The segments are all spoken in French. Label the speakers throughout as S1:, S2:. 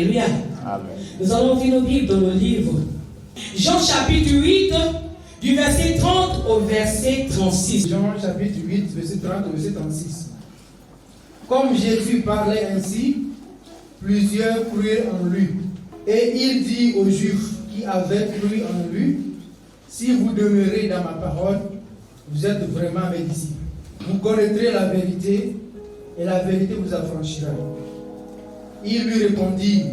S1: Alléluia.
S2: Amen.
S1: Nous allons ouvrir nos Bibles dans le livre Jean chapitre 8, du verset 30 au verset 36.
S3: Jean chapitre 8, verset 30 au verset 36. Comme Jésus parlait ainsi, plusieurs crurent en lui. Et il dit aux Juifs qui avaient cru en lui, si vous demeurez dans ma parole, vous êtes vraiment mes disciples. Vous connaîtrez la vérité, et la vérité vous affranchira. Il lui répondit,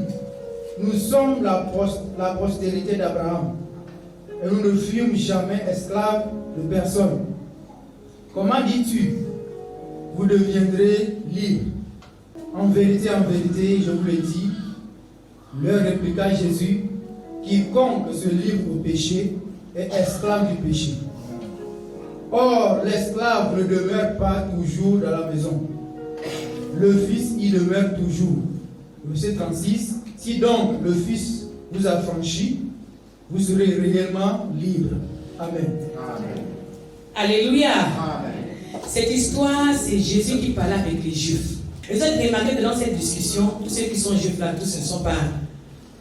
S3: nous sommes la postérité d'Abraham, et nous ne fûmes jamais esclaves de personne. Comment dis-tu, vous deviendrez libres? En vérité, je vous le dis, leur répliqua Jésus, quiconque se livre au péché est esclave du péché. Or, l'esclave ne demeure pas toujours dans la maison. Le Fils y demeure toujours. Verset 36. Si donc le Fils vous affranchit, vous serez réellement libre. Amen.
S2: Amen.
S1: Alléluia.
S2: Amen.
S1: Cette histoire, c'est Jésus qui parlait avec les Juifs. Et vous avez remarqué que dans cette discussion, tous ceux qui sont Juifs là, tous ne sont pas,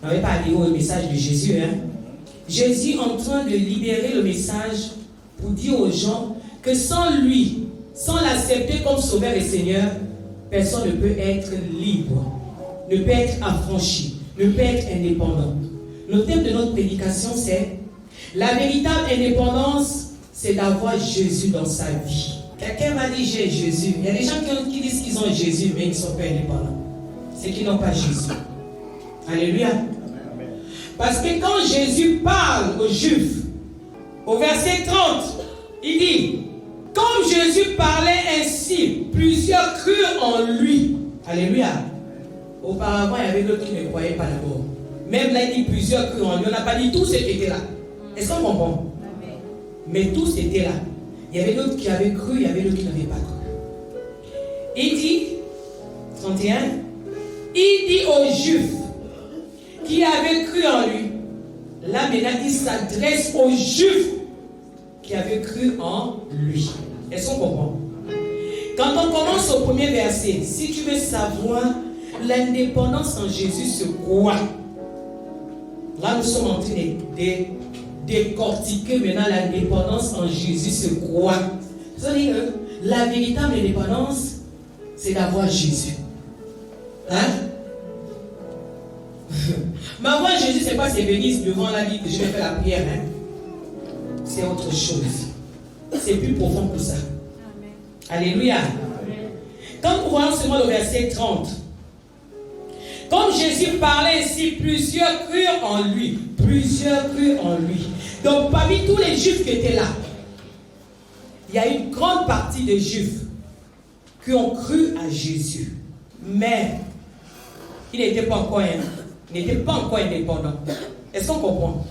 S1: n'avaient pas adhéré au message de Jésus. Jésus est en train de libérer le message pour dire aux gens que sans lui, sans l'accepter comme sauveur et Seigneur, personne ne peut être libre, ne peut être affranchi, ne peut être indépendant. Le thème de notre prédication, c'est la véritable indépendance, c'est d'avoir Jésus dans sa vie. Quelqu'un va dire j'ai Jésus. Il y a des gens qui disent qu'ils ont Jésus, mais ils ne sont pas indépendants. C'est qu'ils n'ont pas Jésus. Alléluia. Parce que quand Jésus parle aux Juifs, au verset 30, il dit, comme Jésus parlait ainsi, plusieurs crurent en lui. Alléluia. Auparavant, il y avait d'autres qui ne croyaient pas d'abord. Même là, il dit plusieurs crurent en lui. On n'a pas dit tous ceux qui étaient là. Est-ce qu'on comprend? Mais tous étaient là. Il y avait d'autres qui avaient cru, il y avait d'autres qui n'avaient pas cru. Il dit, 31, il dit aux Juifs qui avaient cru en lui, là maintenant il s'adresse aux Juifs qui avaient cru en lui. Est-ce qu'on comprend? Quand on commence au premier verset, si tu veux savoir l'indépendance en Jésus, c'est quoi? Là nous sommes en train de décortiquer maintenant l'indépendance en Jésus, c'est quoi? C'est-à-dire que la véritable indépendance, c'est d'avoir Jésus. Hein? Mais avoir Jésus, c'est pas c'est venir devant la vie que je vais faire la prière. Hein? C'est autre chose. C'est plus profond que ça. Amen. Alléluia. Amen. Quand nous voyons seulement le verset 30, comme Jésus parlait ici, plusieurs crurent en lui. Plusieurs crurent en lui. Donc parmi tous les Juifs qui étaient là, il y a une grande partie des Juifs qui ont cru à Jésus. Mais il n'était pas encore indépendant. Est-ce qu'on comprend?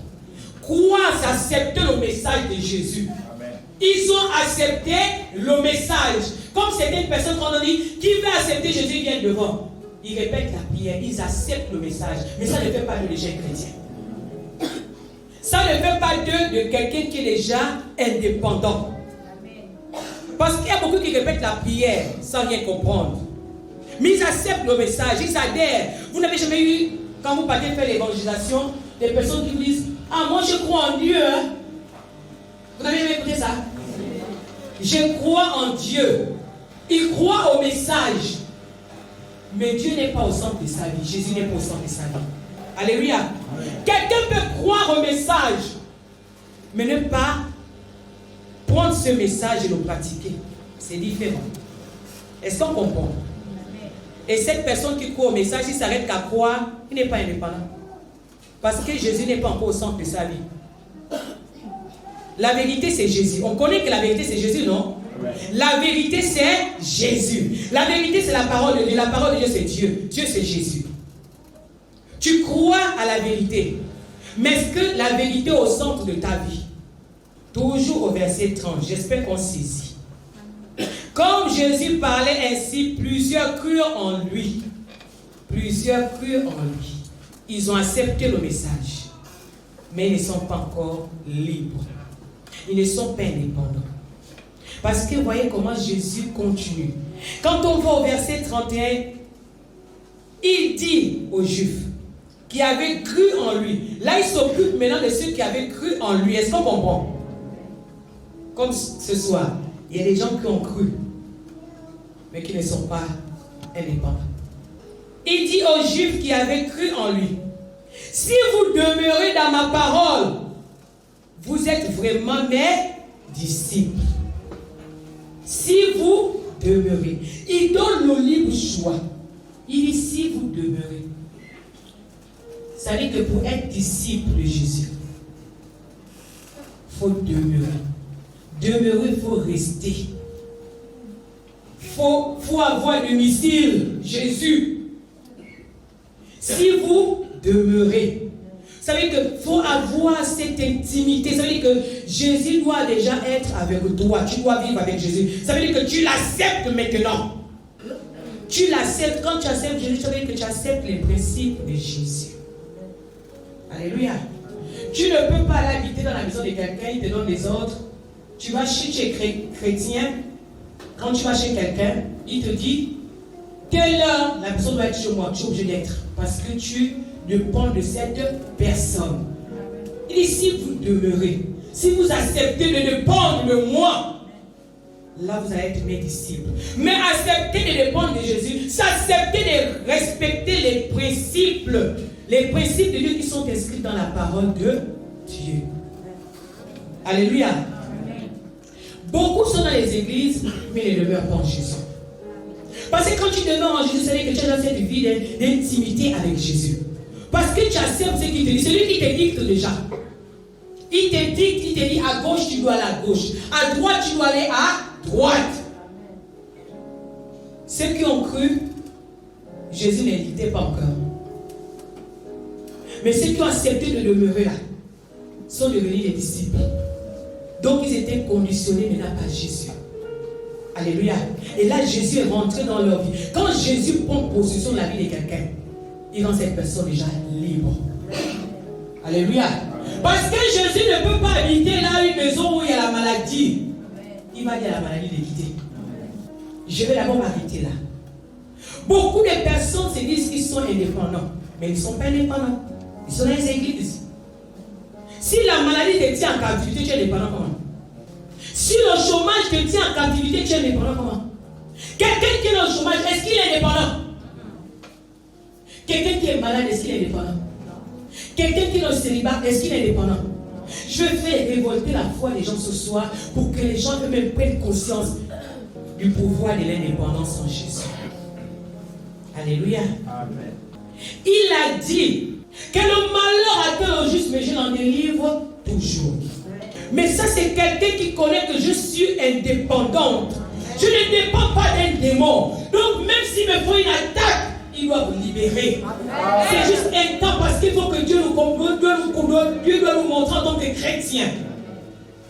S1: Croire, c'est accepter le message de Jésus. Amen. Ils ont accepté le message. Comme c'était une personne qu'on a dit, qui veut accepter Jésus, vient devant. Ils répètent la prière, ils acceptent le message. Mais ça ne fait pas de légers chrétiens. Ça ne fait pas de quelqu'un qui est déjà indépendant. Parce qu'il y a beaucoup qui répètent la prière sans rien comprendre. Mais ils acceptent le message, ils adhèrent. Vous n'avez jamais eu, quand vous partez faire l'évangélisation, des personnes qui vous disent, ah moi je crois en Dieu. Hein? Vous n'avez jamais écouté ça? Je crois en Dieu. Ils croient au message. Mais Dieu n'est pas au centre de sa vie. Jésus n'est pas au centre de sa vie. Alléluia. Quelqu'un peut croire au message, mais ne pas prendre ce message et le pratiquer. C'est différent. Est-ce qu'on comprend? Et cette personne qui croit au message, il s'arrête qu'à croire, il n'est pas indépendant. Parce que Jésus n'est pas encore au centre de sa vie. La vérité, c'est Jésus. On connaît que la vérité, c'est Jésus, non? La vérité, c'est Jésus. La vérité, c'est la parole de Dieu. La parole de Dieu, c'est Dieu. Dieu, c'est Jésus. Tu crois à la vérité. Mais est-ce que la vérité est au centre de ta vie? Toujours au verset 30. J'espère qu'on saisit. Comme Jésus parlait ainsi, plusieurs crurent en lui. Plusieurs crurent en lui. Ils ont accepté le message. Mais ils ne sont pas encore libres. Ils ne sont pas indépendants. Parce que vous voyez comment Jésus continue. Quand on va au verset 31, il dit aux Juifs qui avaient cru en lui. Là, il s'occupe maintenant de ceux qui avaient cru en lui. Est-ce qu'on comprend? Comme ce soir, il y a des gens qui ont cru, mais qui ne sont pas indépendants. Il dit aux Juifs qui avaient cru en lui, si vous demeurez dans ma parole, vous êtes vraiment mes disciples. Si vous demeurez. Il donne le libre choix. Il dit si vous demeurez. Ça veut dire que pour être disciple de Jésus, il faut demeurer. Demeurer, il faut rester. Il faut avoir le missile, Jésus. Si vous demeurez, ça veut dire qu'il faut avoir cette intimité. Ça veut dire que Jésus doit déjà être avec toi. Tu dois vivre avec Jésus. Ça veut dire que tu l'acceptes maintenant. Tu l'acceptes. Quand tu acceptes Jésus, ça veut dire que tu acceptes les principes de Jésus. Alléluia. Tu ne peux pas aller habiter dans la maison de quelqu'un, il te donne des ordres. Tu vas chez chrétien. Quand tu vas chez quelqu'un, il te dit telle heure, la personne doit être chez moi. Tu es obligé d'être. Parce que tu dépends de cette personne. Il dit si vous demeurez, si vous acceptez de dépendre de moi, là vous allez être mes disciples. Mais accepter de dépendre de Jésus, c'est accepter de respecter les principes de Dieu qui sont inscrits dans la parole de Dieu. Alléluia. Beaucoup sont dans les églises, mais ne demeurent pas en Jésus. Parce que quand tu demeures en Jésus, ça veut dire que tu as cette vie d'intimité avec Jésus. Parce que tu acceptes ce qu'il te dit. C'est lui qui te dicte déjà. Il te dicte, il te dit à gauche, tu dois aller à gauche. À droite, tu dois aller à droite. Ceux qui ont cru, Jésus ne dictait pas encore. Mais ceux qui ont accepté de demeurer là sont devenus des disciples. Donc ils étaient conditionnés maintenant par Jésus. Alléluia. Et là, Jésus est rentré dans leur vie. Quand Jésus prend possession de la vie de quelqu'un, il rend cette personne déjà libre. Alléluia. Parce que Jésus ne peut pas habiter là une maison où il y a la maladie. Il va dire à la maladie de quitter. Je vais d'abord m'arrêter là. Beaucoup de personnes se disent qu'ils sont indépendants. Mais ils ne sont pas indépendants. Ils sont dans les églises. Si la maladie te tient en captivité, tu es indépendant comment? Si le chômage te tient en captivité, tu es indépendant comment? Quelqu'un qui est dans le chômage, est-ce qu'il est indépendant? Quelqu'un qui est malade, est-ce qu'il est indépendant? Quelqu'un qui est dans le célibat, est-ce qu'il est indépendant? Je vais faire révolter la foi des gens ce soir pour que les gens eux-mêmes prennent conscience du pouvoir de l'indépendance en Jésus. Alléluia. Amen. Il a dit que le malheur atteint au juste, mais je l'en délivre toujours. Mais ça, c'est quelqu'un qui connaît que je suis indépendante. Je ne dépends pas d'un démon. Donc, même s'il me faut une attaque, il doit vous libérer. C'est juste un temps parce qu'il faut que Dieu nous doit nous montrer en tant que chrétiens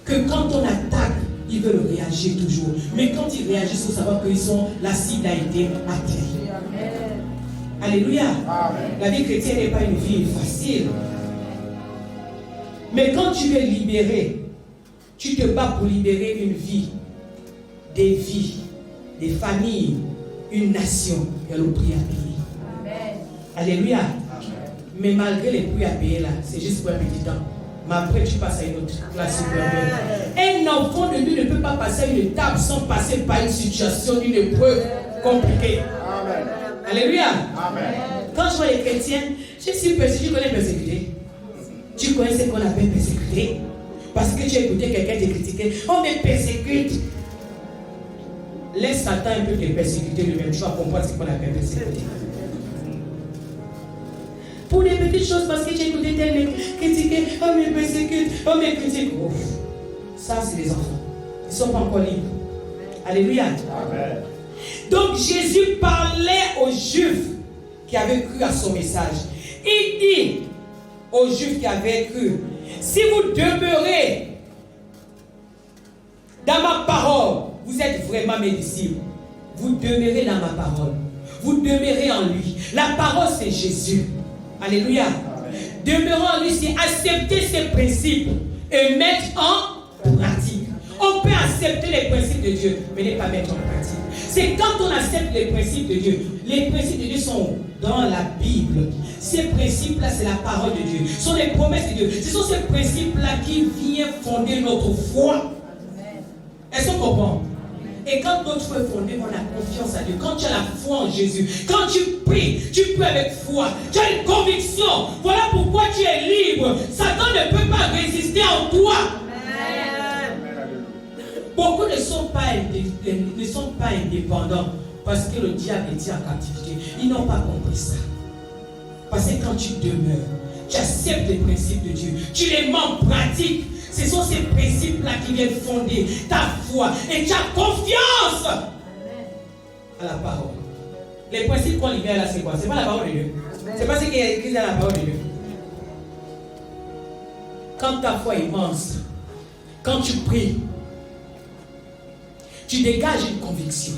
S1: que quand on attaque, ils veulent réagir toujours. Mais quand ils réagissent, il faut savoir que la cible a été atteinte. Alléluia. Amen. La vie chrétienne n'est pas une vie facile. Mais quand tu veux libérer, tu te bats pour libérer une vie, des vies, des familles, une nation. Il y a le prix à payer. Amen. Alléluia. Amen. Mais malgré les prix à payer là, c'est juste pour un petit temps. Mais après, tu passes à une autre classe supérieure. Un enfant de Dieu ne peut pas passer à une étape sans passer par une situation, une épreuve compliquée. Amen. Alléluia. Amen. Quand je vois les chrétiens, je suis persécuté. Tu connais persécuté? Tu connais ce qu'on appelle persécuté? Parce que tu as écouté quelqu'un te critiquer. On me persécute. Laisse Satan un peu te persécuter lui-même. Tu vas comprendre ce qu'on appelle persécuter. Pour des petites choses, parce que tu as écouté tel mec critiquer. On me persécute. On me critique. Ouf. Ça, c'est les enfants. Ils ne sont pas encore libres. Alléluia. Amen. Donc Jésus parlait aux Juifs qui avaient cru à son message. Il dit aux Juifs qui avaient cru, si vous demeurez dans ma parole, vous êtes vraiment mes disciples. Vous demeurez dans ma parole. Vous demeurez en lui. La parole, c'est Jésus. Alléluia. Demeurer en lui, c'est accepter ses principes et mettre en pratique. On peut accepter les principes de Dieu, mais ne pas mettre en pratique. C'est quand on accepte les principes de Dieu. Les principes de Dieu sont dans la Bible. Ces principes-là, c'est la parole de Dieu. Ce sont les promesses de Dieu. Ce sont ces principes-là qui viennent fonder notre foi. Est-ce qu'on comprend? Et quand notre foi est fondée, on a confiance à Dieu. Quand tu as la foi en Jésus, quand tu pries avec foi. Tu as une conviction. Voilà pourquoi tu es libre. Satan ne peut pas résister en toi. Beaucoup ne sont pas indépendants parce que le diable est en captivité. Ils n'ont pas compris ça. Parce que quand tu demeures, tu acceptes les principes de Dieu, tu les mets en pratique. Ce sont ces principes-là qui viennent fonder ta foi et tu as confiance à la parole. Les principes qu'on libère là, c'est quoi? C'est pas la parole de Dieu. C'est pas ce qui est écrit dans la parole de Dieu. Quand ta foi est immense, quand tu pries, tu dégages une conviction.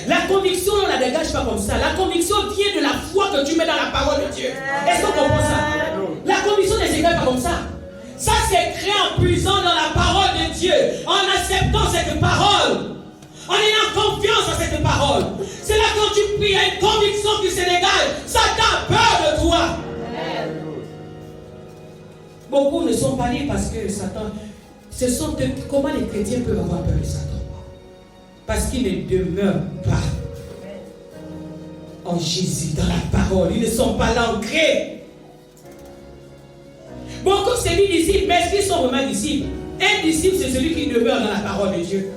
S1: La conviction, on ne la dégage pas comme ça. La conviction vient de la foi que tu mets dans la parole de Dieu. Est-ce qu'on comprend ça? La conviction ne s'égale pas comme ça. Ça s'est créé en puisant dans la parole de Dieu, en acceptant cette parole, en ayant confiance en cette parole. C'est là quand tu pries, il y a une conviction qui se dégage. Satan a peur de toi. Beaucoup ne sont pas libres parce que Satan, comment les chrétiens peuvent avoir peur de Satan? Parce qu'ils ne demeurent pas en Jésus, dans la parole. Ils ne sont pas là ancrés. Beaucoup se disent disciples, mais est-ce qu'ils sont vraiment disciples? Un disciple, c'est celui qui demeure dans la parole de Dieu.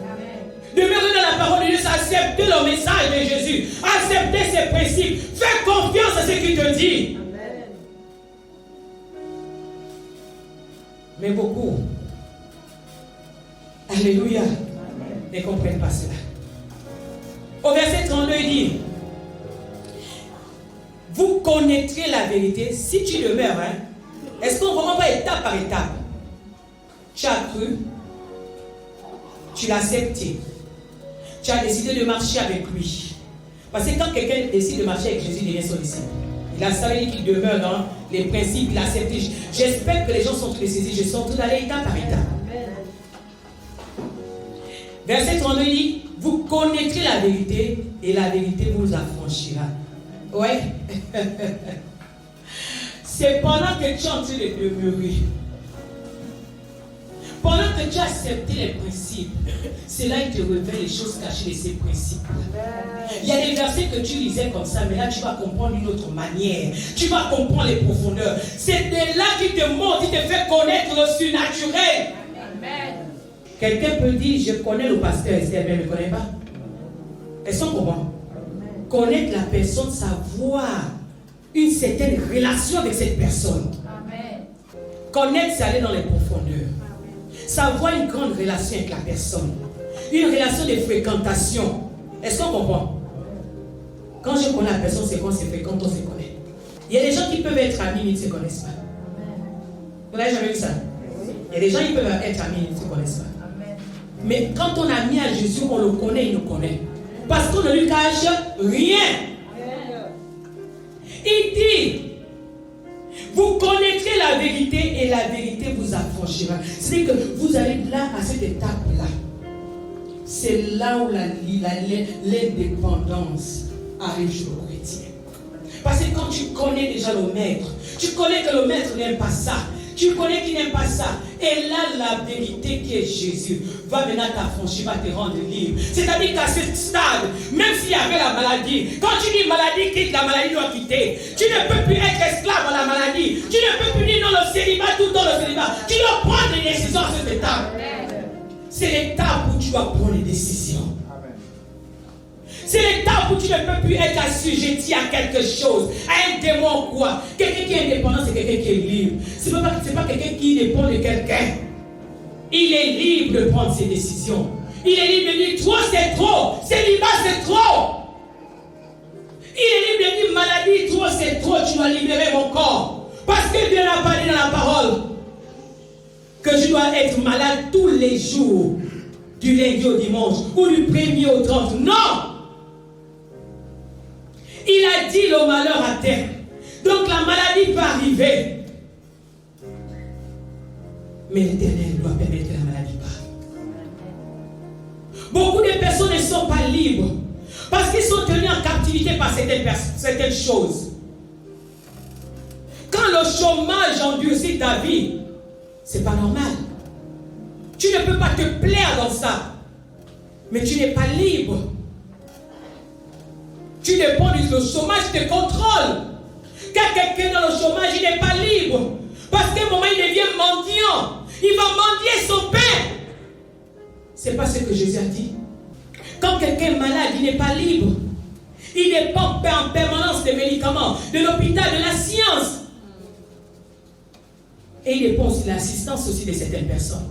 S1: Demeurer dans la parole de Dieu, c'est accepter le message de Jésus, accepter ses principes, faire confiance à ce qu'il te dit. Amen. Mais beaucoup, alléluia, ne comprennent pas cela. Au verset 32, il dit, vous connaîtrez la vérité si tu demeures. Est-ce qu'on ne va pas étape par étape? Tu as cru, tu l'as accepté, tu as décidé de marcher avec lui. Parce que quand quelqu'un décide de marcher avec Jésus, il devient son disciple. Il a savé qu'il demeure dans les principes, il a accepté. J'espère que les gens sont très saisis. Je sens tout d'aller étape par étape. Verset 32 dit, vous connaîtrez la vérité et la vérité vous affranchira. Ouais. C'est pendant que tu es en train de demeurer, pendant que tu as accepté les principes, c'est là qu'il te révèle les choses cachées de ces principes. Il y a des versets que tu lisais comme ça, mais là tu vas comprendre d'une autre manière. Tu vas comprendre les profondeurs. C'est de là qu'il te montre, il te fait connaître le surnaturel. Amen. Quelqu'un peut dire, je connais le pasteur Esther, mais il ne me connaît pas. Est-ce qu'on comprend? Connaître la personne, savoir une certaine relation avec cette personne. Amen. Connaître, c'est aller dans les profondeurs. Amen. Savoir une grande relation avec la personne. Une relation de fréquentation. Est-ce qu'on comprend? Quand je connais la personne, c'est quand on se fréquente, on se connaît. Il y a des gens qui peuvent être amis, mais ils ne se connaissent pas. Vous n'avez jamais vu ça? Il y a des gens qui peuvent être amis, ils ne se connaissent pas. Amen. Mais quand on a mis à Jésus, on le connaît, il nous connaît. Parce qu'on ne lui cache rien. Il dit, vous connaîtrez la vérité et la vérité vous affranchira. C'est que vous allez là, à cette étape-là. C'est là où l'indépendance arrive chez le chrétien. Parce que quand tu connais déjà le maître, tu connais que le maître n'aime pas ça. Tu connais qu'il n'aime pas ça. Et là, la vérité qui est Jésus va maintenant t'affranchir, va te rendre libre. C'est-à-dire qu'à ce stade, même s'il y avait la maladie, quand tu dis maladie, quitte, la maladie doit quitter. Tu ne peux plus être esclave à la maladie. Tu ne peux plus dire dans le célibat, tout dans le célibat. Tu dois prendre des décisions à cette étape. C'est l'étape où tu dois prendre des décisions. C'est l'étape où tu ne peux plus être assujetti à quelque chose, à un démon ou quoi. Quelqu'un qui est indépendant, c'est quelqu'un qui est libre. Ce n'est pas quelqu'un qui dépend de quelqu'un. Il est libre de prendre ses décisions. Il est libre de dire, toi c'est trop, célibat c'est trop. Il est libre de dire, maladie, toi c'est trop, tu dois libérer mon corps. Parce que Dieu n'a pas dit dans la parole que je dois être malade tous les jours, du lundi au dimanche, ou du 1er au 30. Non! Il a dit le malheur à terre. Donc la maladie peut arriver. Mais l'Éternel doit permettre que la maladie parte. Beaucoup de personnes ne sont pas libres Parce qu'ils sont tenus en captivité par certaines choses. Quand le chômage endurcit ta vie, c'est pas normal. Tu ne peux pas te plaire dans ça. Mais tu n'es pas libre. Tu dépends du chômage, te contrôle. Quand quelqu'un dans le chômage, il n'est pas libre. Parce qu'à un moment, il devient mendiant. Il va mendier son pain. C'est pas ce que Jésus a dit. Quand quelqu'un est malade, il n'est pas libre. Il dépend en permanence des médicaments, de l'hôpital, de la science. Et il dépend aussi de l'assistance aussi de certaines personnes.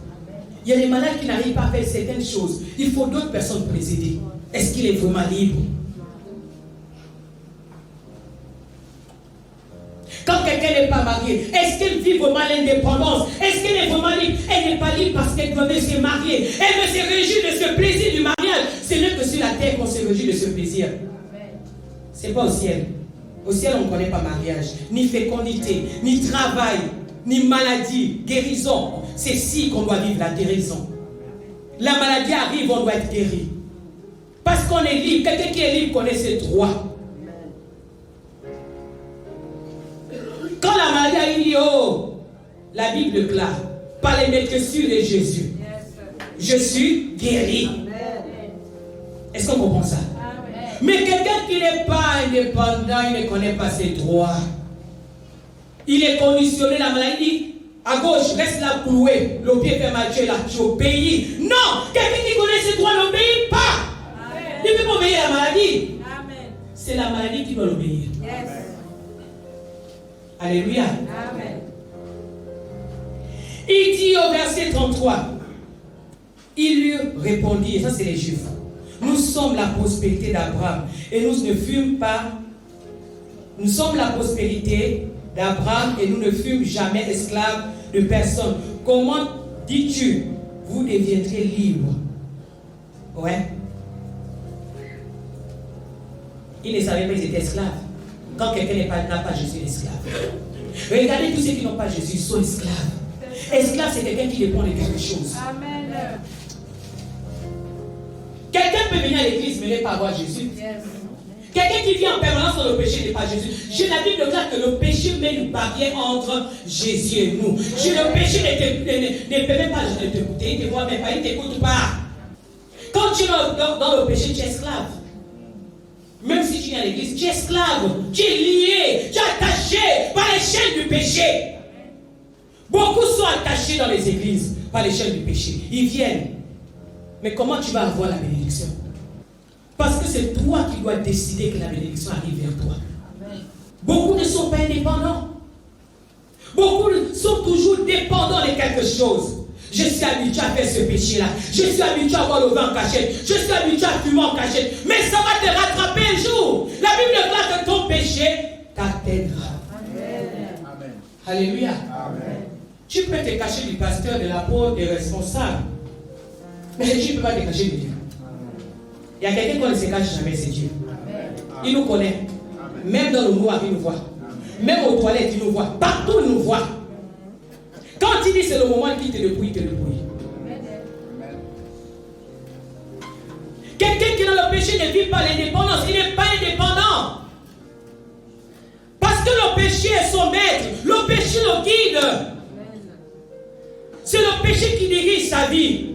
S1: Il y a des malades qui n'arrivent pas à faire certaines choses. Il faut d'autres personnes pour les aider. Est-ce qu'il est vraiment libre? Quand quelqu'un n'est pas marié, est-ce qu'elle vit vraiment l'indépendance? Est-ce qu'elle est vraiment libre? Elle n'est pas libre parce qu'elle doit se marier. Elle veut se réjouir de ce plaisir du mariage. Ce n'est que sur la terre qu'on se réjouit de ce plaisir. Ce n'est pas au ciel. Au ciel, on ne connaît pas mariage, ni fécondité, ni travail, ni maladie, guérison. C'est ici qu'on doit vivre la guérison. La maladie arrive, on doit être guéri. Parce qu'on est libre. Quelqu'un qui est libre connaît ses droits. Quand la maladie arrive, il dit, oh, la Bible déclare, par les maîtresures de Jésus, je suis guéri. Est-ce qu'on comprend ça? Mais quelqu'un qui n'est pas indépendant, il ne connaît pas ses droits. Il est conditionné, la maladie, à gauche, reste là pour louer. Le pied fait mal, tu es là, tu obéis. Non, quelqu'un qui connaît ses droits n'obéit pas. Il peut pas obéir à la maladie. C'est la maladie qui doit l'obéir. Alléluia. Amen. Il dit au verset 33, il lui répondit, et ça c'est les Juifs, nous sommes la prospérité d'Abraham et nous ne fûmes pas, nous sommes la prospérité d'Abraham et nous ne fûmes jamais esclaves de personne. Comment dis-tu, vous deviendrez libres? Ouais. Ils ne savaient pas qu'ils étaient esclaves. Quand quelqu'un n'a pas Jésus, il est esclave. Regardez tous ceux qui n'ont pas Jésus, ils sont esclaves. Esclave, c'est quelqu'un qui dépend de quelque chose. Amen. Quelqu'un peut venir à l'église mais ne pas avoir Jésus. Quelqu'un qui vit en permanence dans le péché n'est pas Jésus. La Bible déclare que le péché met une barrière entre Jésus et nous. Le péché ne permet pas de t'écouter, il ne te voit même pas, il ne t'écoute pas. Quand tu es dans le péché, tu es esclave. Même si tu es à l'église, tu es esclave, tu es lié, tu es attaché par les chaînes du péché. Beaucoup sont attachés dans les églises par les chaînes du péché. Ils viennent. Mais comment tu vas avoir la bénédiction? Parce que c'est toi qui dois décider que la bénédiction arrive vers toi. Beaucoup ne sont pas indépendants. Beaucoup sont toujours dépendants de quelque chose. Je suis habitué à faire ce péché-là. Je suis habitué à avoir le vin en cachette. Je suis habitué à fumer en cachette. Mais ça va te rattraper un jour. La Bible déclare que ton péché t'atteindra. Amen. Alléluia. Amen. Tu peux te cacher du pasteur, de l'apôtre, des responsables. Mais tu ne peux pas te cacher de Dieu. Il y a quelqu'un qu'on ne se cache jamais, c'est Dieu. Amen. Il nous connaît. Même dans le noir, il nous voit. Même aux toilettes, il nous voit. Partout, il nous voit. Quand il dit c'est le moment qu'il te dépouille, il te dépouille. Quelqu'un qui est dans le péché ne vit pas l'indépendance. Il n'est pas indépendant. Parce que le péché est son maître. Le péché le guide. C'est le péché qui dirige sa vie.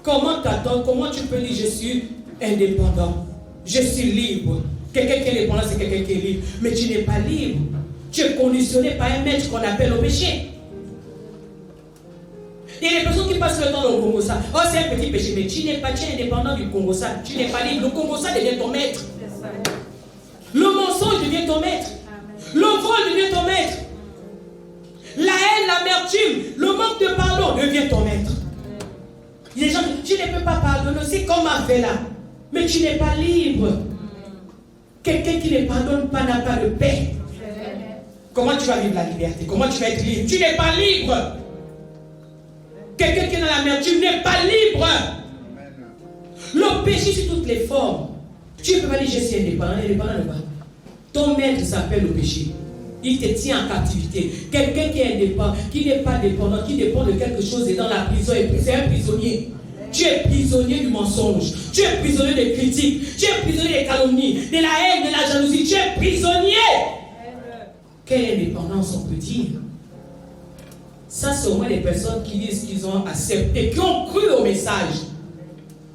S1: Comment t'attends? Comment tu peux dire je suis indépendant? Je suis libre. Quelqu'un qui est indépendant, c'est quelqu'un qui est libre. Mais tu n'es pas libre. Tu es conditionné par un maître qu'on appelle le péché. Il y a des personnes qui passent le temps au Congo ça. Oh, c'est un petit péché, mais tu n'es pas indépendant du Congo ça. Tu n'es pas libre. Le Congo ça devient ton maître. Le mensonge devient ton maître. Le vol devient ton maître. La haine, l'amertume, le manque de pardon devient ton maître. Il y a des gens qui tu ne peux pas pardonner. C'est comme un fait là. Mais tu n'es pas libre. Quelqu'un qui ne pardonne pas n'a pas de paix. Comment tu vas vivre la liberté? Comment tu vas être libre? Tu n'es pas libre. Quelqu'un qui est dans l'amertume n'est pas libre. Le péché sur toutes les formes. Tu ne peux pas dire je suis indépendant. Indépendant de quoi? Ton maître s'appelle le péché. Il te tient en captivité. Quelqu'un qui est indépendant, qui n'est pas dépendant, qui dépend de quelque chose et dans la prison, c'est un prisonnier. Tu es prisonnier du mensonge. Tu es prisonnier des critiques. Tu es prisonnier des calomnies, de la haine, de la jalousie. Tu es prisonnier. Quelle indépendance on peut dire? Ça, c'est au moins les personnes qui disent qu'ils ont accepté, qui ont cru au message.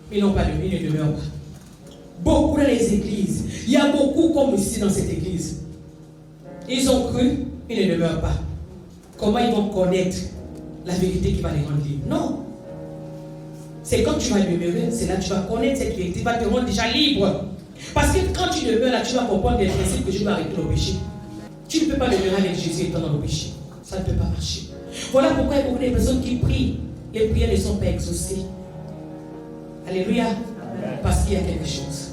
S1: Mais ils n'ont pas de vie, ils ne demeurent pas. Beaucoup dans les églises. Il y a beaucoup comme ici dans cette église. Ils ont cru, ils ne demeurent pas. Comment ils vont connaître la vérité qui va les rendre libres? Non. C'est quand tu vas demeurer, c'est là que tu vas connaître cette vérité, qui va te rendre déjà libre. Parce que quand tu demeures là, tu vas comprendre des principes que je vais arrêter le péché. Tu ne peux pas demeurer avec Jésus étant dans le péché. Ça ne peut pas marcher. Voilà pourquoi il y a beaucoup de personnes qui prient. Les prières ne sont pas exaucées. Alléluia. Parce qu'il y a quelque chose.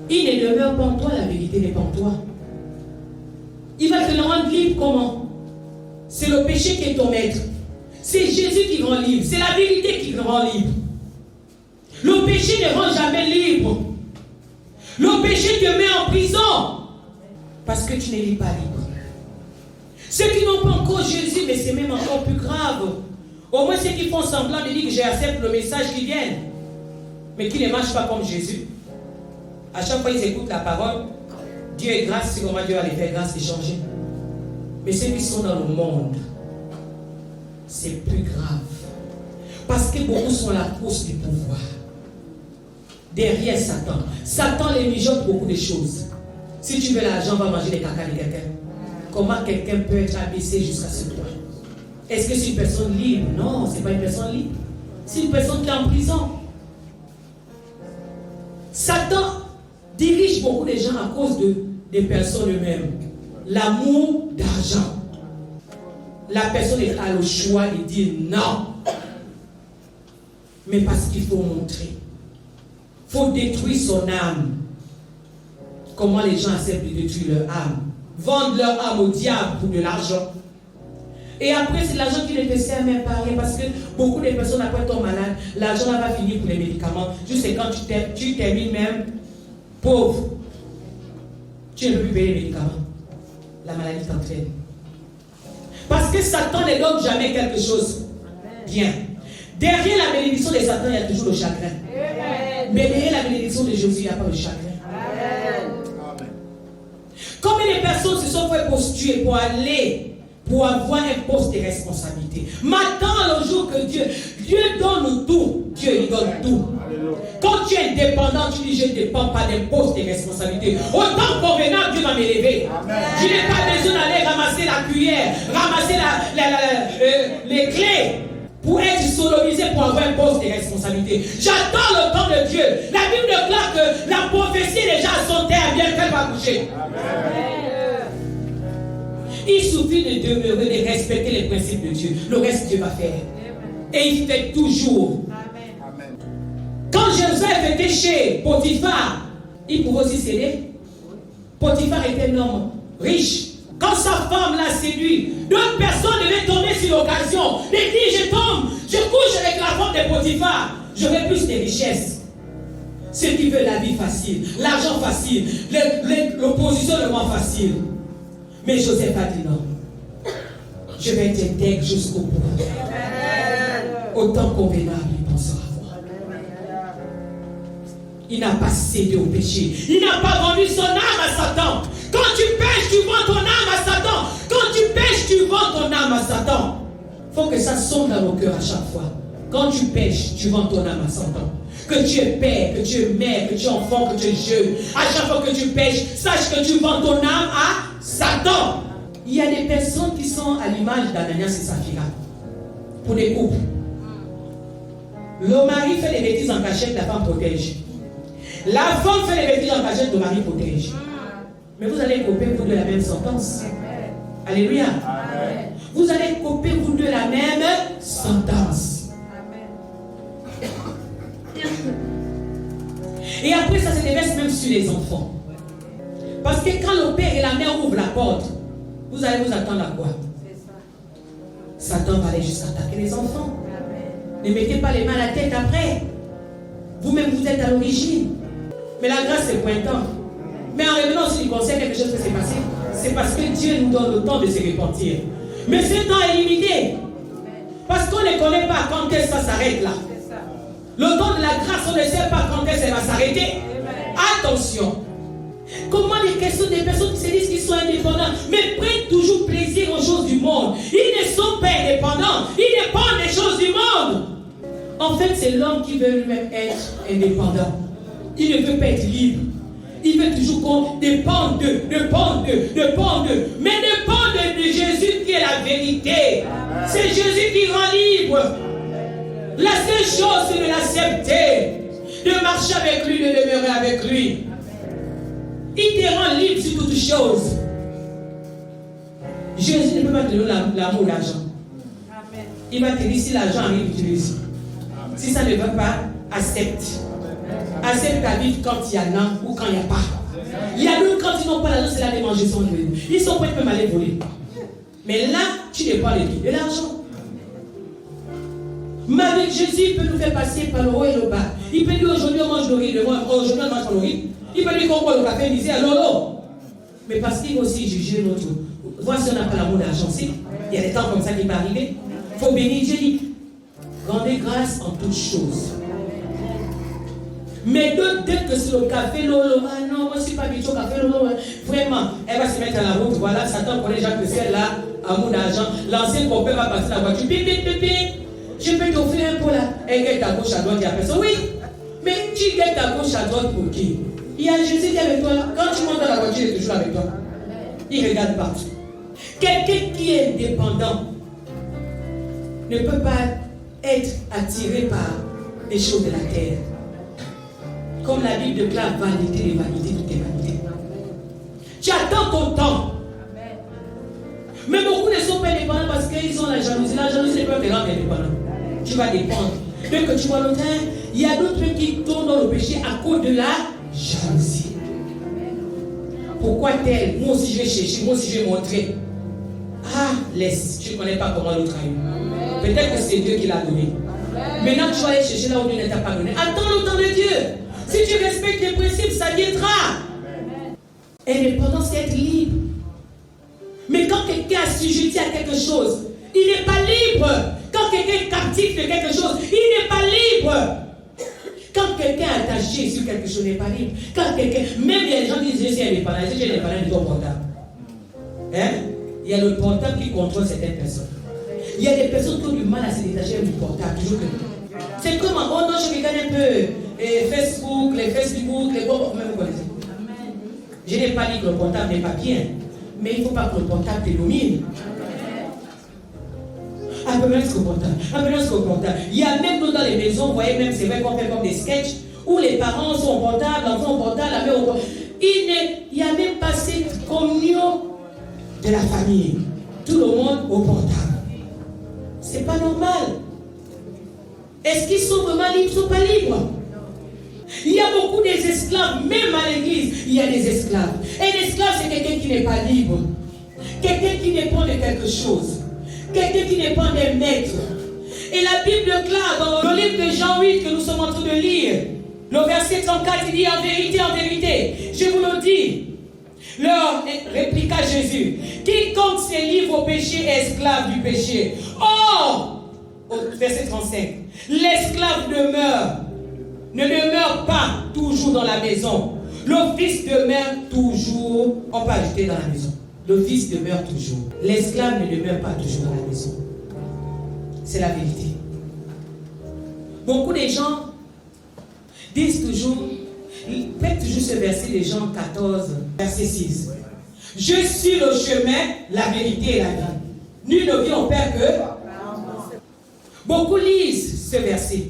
S1: Il ne demeure pas en toi, la vérité n'est pas en toi. Il va te le rendre libre comment? C'est le péché qui est ton maître. C'est Jésus qui rend libre. C'est la vérité qui rend libre. Le péché ne rend jamais libre. Le péché te met en prison. Parce que tu n'es pas libre. Ceux qui n'ont pas encore Jésus, mais c'est même encore plus grave. Au moins ceux qui font semblant de dire que j'accepte le message qui vient, mais qui ne marchent pas comme Jésus. À chaque fois ils écoutent la parole, Dieu est grâce, c'est comment Dieu va les faire grâce et changer. Mais ceux qui sont dans le monde, c'est plus grave. Parce que beaucoup sont à la course du pouvoir. Derrière Satan. Satan les mijote beaucoup de choses. Si tu veux l'argent, va manger les caca de quelqu'un. Comment quelqu'un peut être abaissé jusqu'à ce point? Est-ce que c'est une personne libre? Non, ce n'est pas une personne libre. C'est une personne qui est en prison. Satan dirige beaucoup de gens à cause des personnes eux-mêmes. L'amour d'argent. La personne a le choix de dire non. Mais parce qu'il faut montrer. Il faut détruire son âme. Comment les gens acceptent de détruire leur âme? Vendent leur âme au diable pour de l'argent. Et après, c'est l'argent qui ne te sert même pas rien. Parce que beaucoup de personnes, après tombent malades, l'argent va finir pour les médicaments. Juste quand tu termines même pauvre, tu ne peux plus payer les médicaments. La maladie t'entraîne. Parce que Satan ne donne jamais quelque chose. Bien. Derrière la bénédiction de Satan, il y a toujours le chagrin. Mais derrière la bénédiction de Jésus, il n'y a pas de chagrin. Combien de personnes se sont fait postuler pour aller, pour avoir un poste de responsabilité? Maintenant, le jour que Dieu donne tout, Dieu il donne tout. Quand tu es indépendant, tu dis je ne dépends pas d'un poste de responsabilité. Autant convenable, Dieu va m'élever. Je n'ai pas besoin d'aller ramasser la cuillère, ramasser les clés pour être sodomisé pour avoir un poste de responsabilité. J'attends le temps de Dieu. La Bible déclare que la prophétie est déjà à son terme, bien qu'elle va coucher. Il suffit de demeurer, de respecter les principes de Dieu. Le reste, Dieu va faire. Et il fait toujours. Amen. Quand Joseph était chez Potiphar, il pouvait aussi céder. Potiphar était un homme riche. Quand sa femme l'a séduit, d'autres personnes devaient tomber sur l'occasion. Il dit, je couche avec la femme de Potiphar. J'aurai plus de richesses. Ceux qui veulent la vie facile, l'argent facile, l'oppositionnement facile. Mais Joseph a dit non. Je vais être intègre jusqu'au bout. Autant convenable, il pensera voir. Il n'a pas cédé au péché. Il n'a pas vendu son âme à Satan. Quand tu pêches, tu vends ton âme à Satan. Quand tu pêches, tu vends ton âme à Satan. Il faut que ça sonne dans nos cœurs à chaque fois. Quand tu pêches, tu vends ton âme à Satan. Que tu es père, que tu es mère, que tu es enfant, que tu es jeune. À chaque fois que tu pêches, sache que tu vends ton âme à Satan. Il y a des personnes qui sont à l'image d'Ananias et Saphira. Pour des couples. Le mari fait des bêtises en cachette, la femme protège. La femme fait des bêtises en cachette, le mari protège. Mais vous allez couper vous deux la même sentence. Alléluia. Amen. Vous allez couper vous deux la même sentence. Amen. Et après ça se déverse même sur les enfants. Parce que quand le père et la mère ouvrent la porte, vous allez vous attendre à quoi? Satan va aller jusqu'à attaquer les enfants. Amen. Ne mettez pas les mains à la tête après. Vous-même vous êtes à l'origine. Mais la grâce c'est pointant. Mais en revenant sur le conseil, quelque chose qui s'est passé. C'est parce que Dieu nous donne le temps de se repentir. Mais ce temps est limité. Parce qu'on ne connaît pas quand est-ce que ça s'arrête là. Le temps de la grâce, on ne sait pas quand est-ce qu'elle va s'arrêter. Attention. Comment des personnes qui se disent qu'ils sont indépendants, mais prennent toujours plaisir aux choses du monde. Ils ne sont pas indépendants, ils dépendent des choses du monde. En fait, c'est l'homme qui veut lui-même être indépendant. Il ne veut pas être libre. Il veut toujours qu'on dépende d'eux. Mais dépendre de Jésus qui est la vérité. C'est Jésus qui rend libre. La seule chose, c'est de l'accepter, de marcher avec lui, de demeurer avec lui. Il te rend libre sur toutes choses. Jésus ne peut pas te donner l'amour d'argent. Il va te dire si l'argent arrive, utilise. Si ça ne va pas, accepte. Accepte ta vie quand il y en a ou quand il n'y a pas. Il y a d'autres quand ils n'ont pas l'argent, c'est là de manger son Dieu. Ils sont prêts même à aller voler. Mais là, tu dépends de qui? De l'argent. Mais avec Jésus, il peut nous faire passer par le haut et le bas. Il peut dire aujourd'hui on mange le riz, aujourd'hui on mange le riz. Il peut dire qu'on boit le café, il disait alors. Mais parce qu'il va aussi juger l'autre. Voici on n'a pas l'amour d'argent. Il y a des temps comme ça qui peuvent arriver. Il faut bénir Dieu. Dit rendez grâce en toutes choses. Mais d'autres, dès que c'est le café, lolo, ah non, moi je ne suis pas habitué au café, lolo, vraiment, elle va se mettre à la route, voilà, Satan connaît déjà que celle-là, amour d'argent, l'ancien copain va passer la voiture, bip, bip, bip, bip, je peux t'offrir un peu là, elle guette à gauche, à droite, il y a personne, oui, mais tu guettes à gauche, à droite pour qui? Il y a Jésus qui est avec toi, quand tu montes dans la voiture, il est toujours avec toi, il regarde partout. Quelqu'un qui est dépendant ne peut pas être attiré par les choses de la terre. Comme la Bible déclare, vanité et vanité, tout est vanité. Tu attends ton temps. Mais beaucoup ne sont pas indépendants parce qu'ils ont la jalousie. La jalousie ne peut pas te rendre indépendant. Tu vas dépendre. Dès que tu vois l'autre, il y a d'autres qui tombent dans le péché à cause de la jalousie. Pourquoi tel? Moi aussi je vais chercher, moi aussi je vais montrer. Ah, laisse, tu ne connais pas comment l'autre a eu. Peut-être que c'est Dieu qui l'a donné. Maintenant tu vas aller chercher là où Dieu ne t'a pas donné. Attends le temps de Dieu. Si tu respectes les principes, ça viendra. Indépendance, c'est être libre. Mais quand quelqu'un est assujetti à quelque chose, il n'est pas libre. Quand quelqu'un est captif de quelque chose, il n'est pas libre. Quand quelqu'un est attaché sur quelque chose, il n'est pas libre. Quand quelqu'un, même il y a des gens qui disent je suis indépendant, je suis indépendant de ton portable. Hein? Il y a le portable qui contrôle certaines personnes. Il y a des personnes qui ont du mal à se détacher du portable, toujours que. C'est comme un oh non, je regarde un peu Facebook, les Facebook, les bon, même vous connaissez. Je n'ai pas dit que le portable n'est pas bien, mais il ne faut pas que le portable te domine. Appelons ce portable. Il y a même dans les maisons, vous voyez, même c'est vrai qu'on fait comme des sketchs où les parents sont au portable, l'enfant au portable, la mère au portable. Il n'y a même pas cette communion de la famille. Tout le monde au portable. C'est pas normal. Est-ce qu'ils sont vraiment libres? Ils ne sont pas libres. Il y a beaucoup des esclaves, même à l'église, il y a des esclaves. Un esclave, c'est quelqu'un qui n'est pas libre. Quelqu'un qui dépend de quelque chose. Quelqu'un qui dépend d'un maître. Et la Bible déclare dans le livre de Jean 8 que nous sommes en train de lire, le verset 34, il dit en vérité, je vous le dis. Leur répliqua Jésus, quiconque se livre au péché est esclave du péché. Or, au verset 35, l'esclave ne demeure pas toujours dans la maison. Le fils demeure toujours, on peut ajouter dans la maison. Le fils demeure toujours. L'esclave ne demeure pas toujours dans la maison. C'est la vérité. Beaucoup de gens disent toujours, prêtent toujours ce verset de Jean 14, verset 6. Je suis le chemin, la vérité et la vie. Nul ne vient au Père que. Beaucoup lisent ce verset.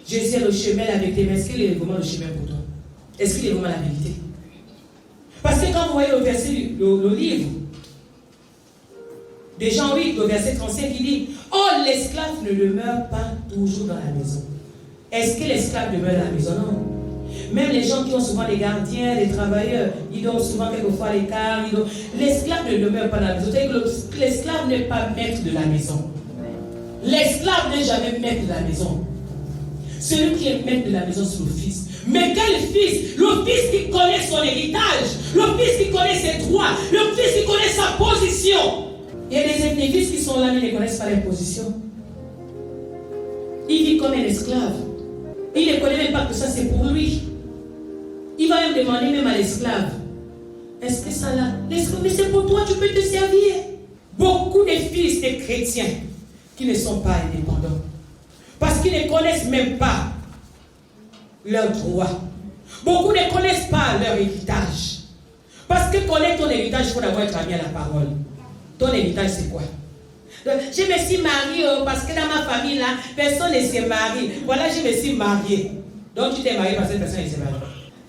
S1: Je suis le chemin, la vérité. Mais est-ce qu'il est vraiment le chemin pour toi? Est-ce qu'il est vraiment la vérité? Parce que quand vous voyez le verset, le livre de Jean 8, le verset 35, il dit: oh, l'esclave ne demeure pas toujours dans la maison. Est-ce que l'esclave demeure dans la maison? Non. Même les gens qui ont souvent des gardiens, des travailleurs, ils dorment souvent quelquefois à l'écart. L'esclave ne demeure pas dans la maison. C'est-à-dire que l'esclave n'est pas maître de la maison. L'esclave n'est jamais maître de la maison. Celui qui est maître de la maison, c'est le fils. Mais quel fils? Le fils qui connaît son héritage, le fils qui connaît ses droits, le fils qui connaît sa position. Il y a des Mes fils qui sont là, mais ne connaissent pas leur position. Il vit comme un esclave. Il ne connaît même pas que ça c'est pour lui. Il va même demander même à l'esclave. Est-ce que ça là? L'esclave, mais c'est pour toi, tu peux te servir. Beaucoup de fils de chrétiens qui ne sont pas indépendants. Parce qu'ils ne connaissent même pas leurs droits. Beaucoup ne connaissent pas leur héritage. Parce que connaître ton héritage, il faut d'abord être ami à la parole. Ton héritage, c'est quoi? Donc, je me suis mariée parce que dans ma famille, là, personne ne s'est marié. Voilà, je me suis mariée. Donc, tu t'es mariée parce que personne ne s'est marié.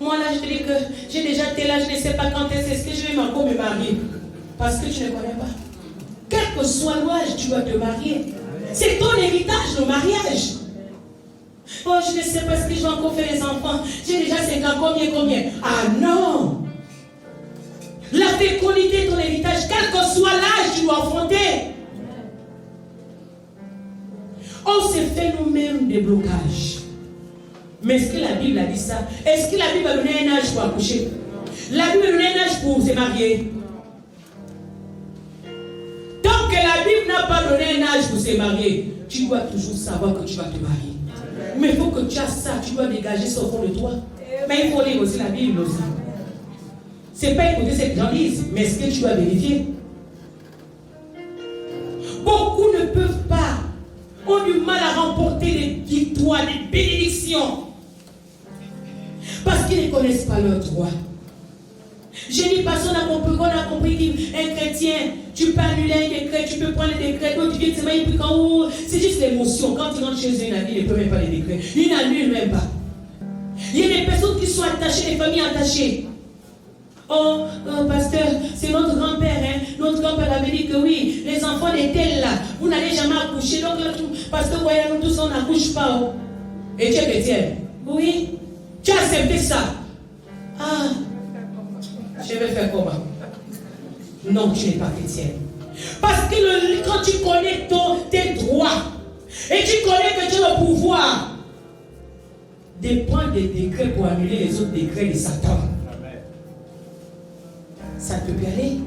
S1: Moi, là, je te dis que j'ai déjà tel âge, je ne sais pas quand est-ce que je vais encore me marier. Parce que tu ne connais pas. Quel que soit l'âge, tu dois te marier. C'est ton héritage, le mariage. Oh, je ne sais pas ce que je vais encore faire les enfants. J'ai déjà 5 ans, combien? Ah non! La fécondité de ton héritage, quel que soit l'âge, tu dois affronter. On s'est fait nous-mêmes des blocages. Mais est-ce que la Bible a dit ça? Est-ce que la Bible a donné un âge pour accoucher? La Bible a donné un âge pour se marier. Tant que la Bible n'a pas donné un âge pour se marier, tu dois toujours savoir que tu vas te marier. Mais il faut que tu as ça, tu dois dégager ça au fond de toi. Mais il faut lire aussi la Bible aussi. Ce n'est pas écouter ce que les gens disent, mais est-ce que tu dois vérifier? Beaucoup ne peuvent pas, ont du mal à remporter des victoires, des bénédictions. Parce qu'ils ne connaissent pas leurs droits. Je dis pas ça, on a compris qu'un chrétien, tu peux annuler un décret, tu peux prendre le décret, donc tu dis que c'est juste l'émotion. Quand tu rentres chez un ami, il ne peut même pas les décrets. Il n'annule même pas. Il y a des personnes qui sont attachées, des familles attachées. Oh, pasteur, c'est notre grand-père, hein? Notre grand-père avait dit que oui, les enfants étaient là, vous n'allez jamais accoucher. Donc, pasteur, voyez, nous tous, on n'accouche pas. Oh. Et tu es chrétien? Oui. Tu as accepté ça? Ah, je vais faire comment? Non, tu n'es pas chrétien. Parce que quand tu connais tes droits et tu connais que tu as le pouvoir de prendre des décrets pour annuler les autres décrets de Satan, ça peut bien aller.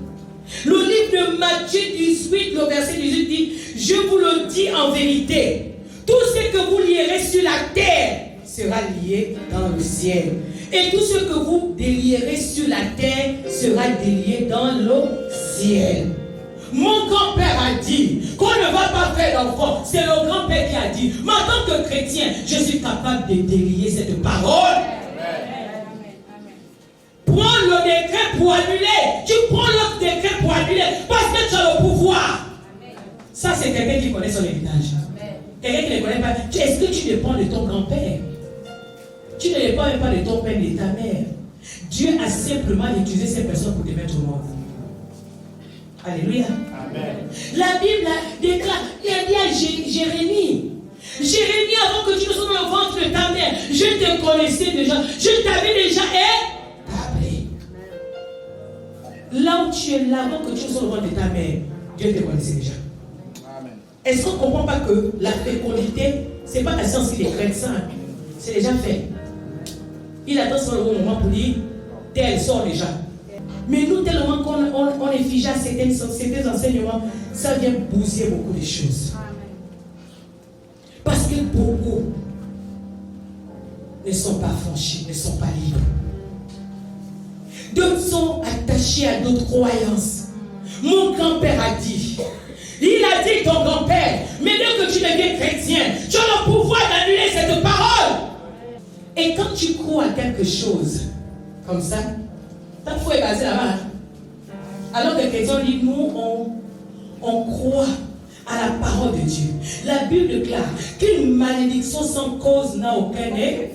S1: Le livre de Matthieu 18, le verset 18 dit: je vous le dis en vérité, tout ce que vous lierez sur la terre sera lié dans le ciel. Et tout ce que vous délierez sur la terre sera délié dans le ciel. Mon grand-père a dit qu'on ne va pas faire d'enfant. C'est le grand-père qui a dit. Mais en tant que chrétien, je suis capable de délier cette parole. Prends le décret pour annuler. Tu prends l'autre décret pour annuler parce que tu as le pouvoir. Ça, c'est quelqu'un qui connaît son héritage. Quelqu'un qui ne connaît pas. Est-ce que tu dépends de ton grand-père? Tu ne dépends même pas de ton père et de ta mère. Dieu a simplement utilisé ces personnes pour te mettre au monde. Alléluia. Amen. La Bible déclare, il a dit à Jérémie, avant que tu ne sois dans le ventre de ta mère, je te connaissais déjà, je t'avais déjà établi. Là où tu es là, avant que tu ne sois dans le ventre de ta mère, Dieu te connaissait déjà. Amen. Est-ce qu'on ne comprend pas que la fécondité, ce n'est pas la science qui décrète ça, c'est déjà fait. Il attend son moment pour dire, tel sort déjà. Mais nous, tellement qu'on est figé à certains enseignements, ça vient bousiller beaucoup de choses. Parce que beaucoup ne sont pas franchis, ne sont pas libres. D'autres sont attachés à d'autres croyances. Mon grand-père a dit, il a dit ton grand-père, mais dès que tu deviens chrétien, tu as le pouvoir d'annuler cette parole. Et quand tu crois à quelque chose comme ça, ta foi est basée là-bas. Alors que les chrétiens disent, nous, on croit à la parole de Dieu. La Bible déclare qu'une malédiction sans cause n'a aucun effet.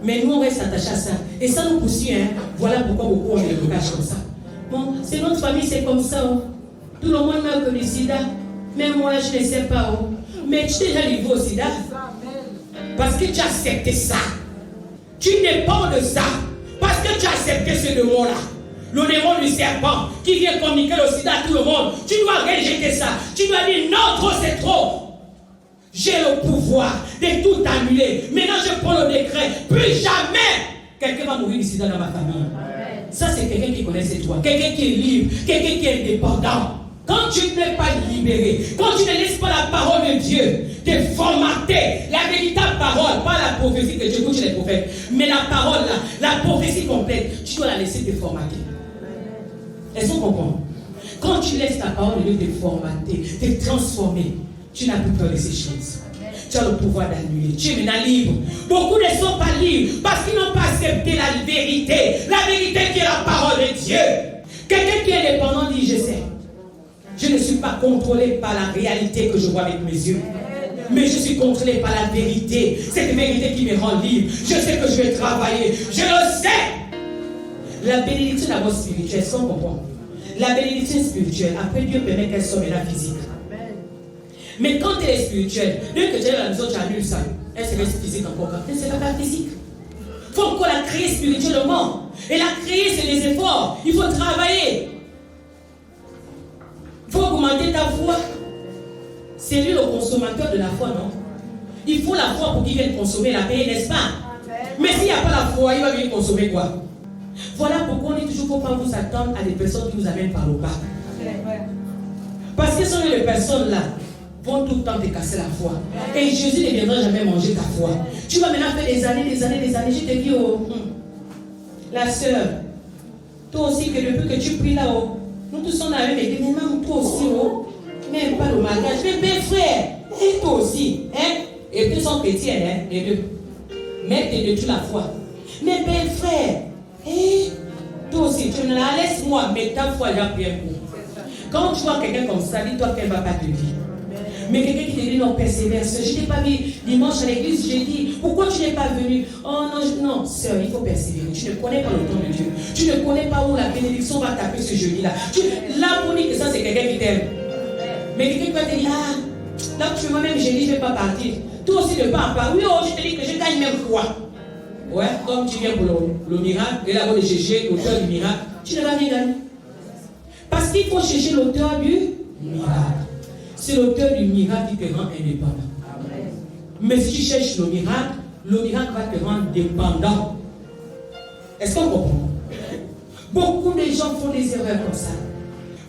S1: Mais nous, on reste attachés à ça. Et ça nous poursuit. Hein. Voilà pourquoi beaucoup ont des blocages comme ça. Bon, c'est notre famille, c'est comme ça. Oh. Tout le monde meurt que du sida. Même moi, je ne sais pas. Oh. Mais tu t'es déjà livré au sida. Parce que tu as accepté ça. Tu dépends de ça. Parce que tu as accepté ce démon-là. Le démon du serpent qui vient communiquer le sida à tout le monde. Tu dois rejeter ça. Tu dois dire non, trop c'est trop. J'ai le pouvoir de tout annuler. Maintenant je prends le décret. Plus jamais quelqu'un va mourir du sida dans ma famille. Ça c'est quelqu'un qui connaît ses droits. Quelqu'un qui est libre. Quelqu'un qui est indépendant. Quand tu n'es pas libéré, quand tu ne laisses pas la parole de Dieu te formater, la véritable parole, pas la prophétie que Dieu couche les prophètes, mais la parole là, la prophétie complète, tu dois la laisser te formater. Est-ce qu'on comprend? Quand tu laisses ta parole de Dieu te formater, te transformer, tu n'as plus peur de ces choses. Tu as le pouvoir d'annuler. Tu es maintenant libre. Beaucoup ne sont pas libres parce qu'ils n'ont pas accepté la vérité. La vérité qui est la parole de Dieu. Quelqu'un qui est dépendant dit, je sais. Je ne suis pas contrôlé par la réalité que je vois avec mes yeux. Mais je suis contrôlé par la vérité. Cette vérité qui me rend libre. Je sais que je vais travailler. Je le sais. La bénédiction d'abord spirituelle, est-ce qu'on comprend? La bénédiction spirituelle, après Dieu permet qu'elle soit maintenant physique. Mais quand elle est spirituelle, dès que tu es à la maison, tu annules ça. Elle se reste physique encore. Elle ne sera pas physique. Il faut encore la créer spirituellement. Et la créer, c'est des efforts. Il faut travailler. Il faut augmenter ta foi. C'est lui le consommateur de la foi, non? Il faut la foi pour qu'il vienne consommer la paix, n'est-ce pas? Mais s'il n'y a pas la foi, il va venir consommer quoi? Voilà pourquoi on dit toujours qu'il ne faut pas vous attendre à des personnes qui vous amènent par le bas. Parce que ce sont les personnes là vont tout le temps te casser la foi. Et Jésus ne viendra jamais manger ta foi. Tu vas maintenant faire des années. Je te dis, oh, la sœur, toi aussi, que depuis que tu pries là-haut, nous tous sommes dans la même église, mais même toi aussi, oh, même pas le mariage. Mais bien frère, et toi aussi, hein? Et deux sont chrétiens, hein, les deux. Mais tu de toute la foi. Mais bien frère, et toi aussi, tu me la laisse-moi, mais ta foi, j'ai pris un coup. Quand tu vois quelqu'un comme ça, dis-toi qu'elle ne va pas te dire. Mais quelqu'un qui te dit non, persévérance. Je ne t'ai pas vu dimanche à l'église, j'ai dit, pourquoi tu n'es pas venu? Oh non, sœur, il faut persévérer. Tu ne connais pas le temps de Dieu. Tu ne connais pas où la bénédiction va taper ce jeudi-là. Là, pour dire que ça, c'est quelqu'un qui t'aime. Mais quelqu'un qui va te dire, ah, là, tu vois même jeudi, je ne vais pas partir. Toi aussi, ne pars pas. Oui, oh, je te dis que je gagne même quoi? Ouais, comme tu viens pour le miracle, et là, on est chercher l'auteur du miracle, tu ne vas rien gagner. Parce qu'il faut chercher l'auteur du miracle. C'est l'auteur du miracle qui te rend indépendant. Amen. Mais si tu cherches le miracle va te rendre dépendant. Est-ce qu'on comprend? Beaucoup de gens font des erreurs comme ça.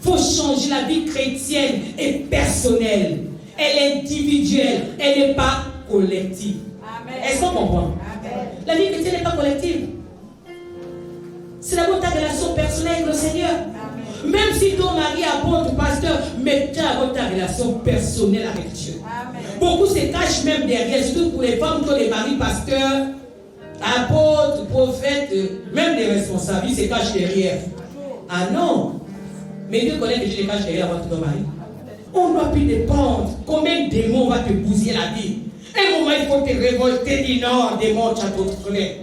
S1: Il faut changer. La vie chrétienne est personnelle. Elle est individuelle. Elle n'est pas collective. Est-ce qu'on comprend? Amen. La vie chrétienne n'est pas collective. C'est d'abord ta relation personnelle avec le Seigneur. Même si ton mari est apôtre, pasteur, mais tu as ta relation personnelle avec Dieu. Amen. Beaucoup se cachent même derrière, surtout pour les femmes, tous les maris, pasteurs, apôtres, prophètes, même les responsables, ils se cachent derrière. Ah non! Mais Dieu connaît que tu les caches derrière ton mari. On ne doit plus dépendre. Combien de démons va te bousiller la vie? Un moment, il faut te révolter, dire non, démon, tu as d'autres frères.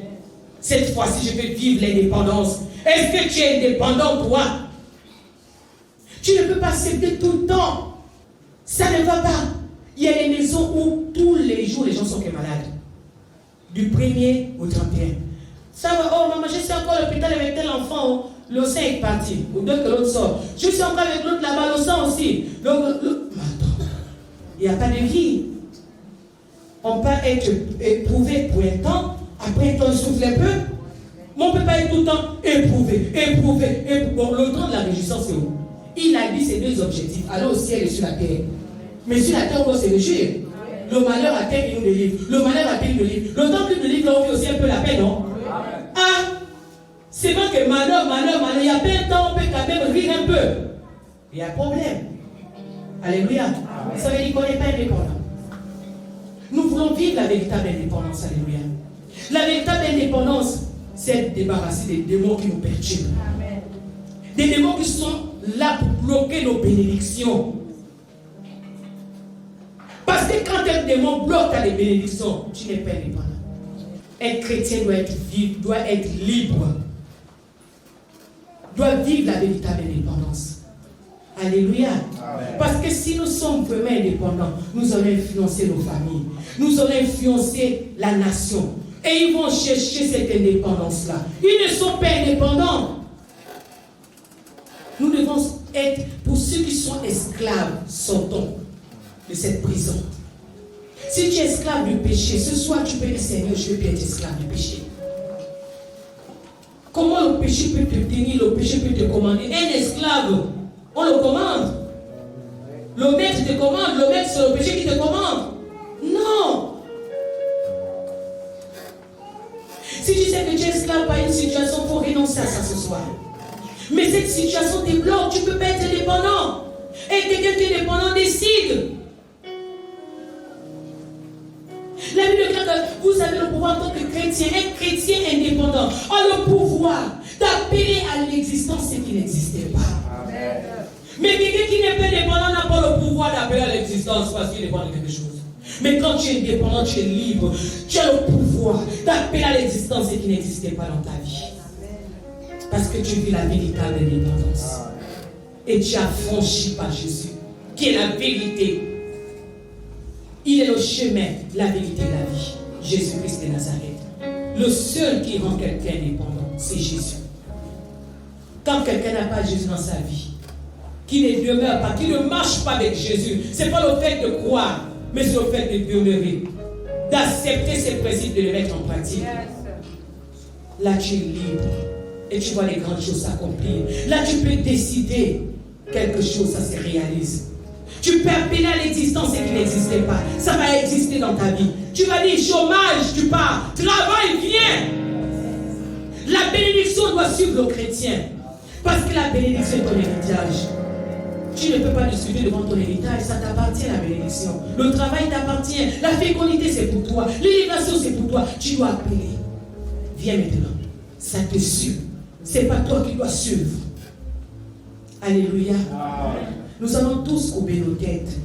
S1: Cette fois-ci, je vais vivre l'indépendance. Est-ce que tu es indépendant, toi? Tu ne peux pas accepter tout le temps. Ça ne va pas. Il y a des maisons où tous les jours les gens sont malades. Du 1er au 31. Ça va, oh maman, je suis encore à l'hôpital avec tel enfant. Oh. Le sein est parti. Ou d'autres que l'autre sort. Je suis encore avec l'autre là-bas, le sang aussi. Attends. Il n'y a pas de vie. On peut être éprouvé pour un temps. Après un temps, il souffle un peu. Mais on ne peut pas être tout le temps éprouvé. Bon, le temps de la réjouissance, c'est où? Il a dit ces deux objectifs, aller au ciel et sur la terre. Mais sur la terre, on doit se réjouir. Le malheur à terre, il nous délivre. Le malheur à terre, il nous délivre. Le temps qu'il nous délivre, on vit aussi un peu la paix, non? Ah, c'est vrai que malheur, il y a plein de temps, on peut quand même rire un peu. Il y a un problème. Alléluia. Ça veut dire qu'on n'est pas indépendant. Nous voulons vivre la véritable indépendance. Alléluia. La véritable indépendance, c'est de débarrasser des démons qui nous perturbent. Des démons qui sont là pour bloquer nos bénédictions. Parce que quand un démon bloque ta bénédictions, tu n'es pas indépendant. Un chrétien doit être libre. Doit vivre la véritable indépendance. Alléluia. Amen. Parce que si nous sommes vraiment indépendants, nous allons influencer nos familles. Nous allons influencer la nation. Et ils vont chercher cette indépendance-là. Ils ne sont pas indépendants. Nous devons être, pour ceux qui sont esclaves, sortons de cette prison. Si tu es esclave du péché, ce soir tu peux dire Seigneur, je ne veux plus être esclave du péché. Comment le péché peut te tenir, le péché peut te commander? Un esclave, on le commande. Le maître te commande, le maître c'est le péché qui te commande. Non. Si tu sais que tu es esclave par une situation, il faut renoncer à ça ce soir. Mais cette situation te bloque, tu ne peux pas être dépendant. Et quelqu'un qui est dépendant décide. La Bible dit que vous avez le pouvoir en tant que chrétien, un chrétien indépendant a le pouvoir d'appeler à l'existence ce qui n'existait pas. Amen. Mais quelqu'un qui n'est pas dépendant n'a pas le pouvoir d'appeler à l'existence parce qu'il dépend de quelque chose. Mais quand tu es indépendant, tu es libre, tu as le pouvoir d'appeler à l'existence ce qui n'existait pas dans ta vie. Parce que tu vis la véritable indépendance. Et tu as franchi par Jésus, qui est la vérité. Il est le chemin, la vérité et la vie. Jésus-Christ de Nazareth. Le seul qui rend quelqu'un indépendant, c'est Jésus. Quand quelqu'un n'a pas Jésus dans sa vie, qui ne demeure pas, qui ne marche pas avec Jésus, ce n'est pas le fait de croire, mais c'est le fait de demeurer, d'accepter ses principes, de les mettre en pratique. Là, tu es libre et tu vois les grandes choses s'accomplir. Là, tu peux décider quelque chose, ça se réalise. Tu peux appeler à l'existence ce qui n'existait pas. Ça va exister dans ta vie. Tu vas dire chômage, tu pars. Travail, viens. La bénédiction doit suivre le chrétien. Parce que la bénédiction est ton héritage. Tu ne peux pas discuter devant ton héritage. Ça t'appartient la bénédiction. Le travail t'appartient. La fécondité c'est pour toi. L'élévation c'est pour toi. Tu dois appeler. Viens maintenant. Ça te suit. Ce n'est pas toi qui dois suivre. Alléluia. Nous allons tous courber nos têtes.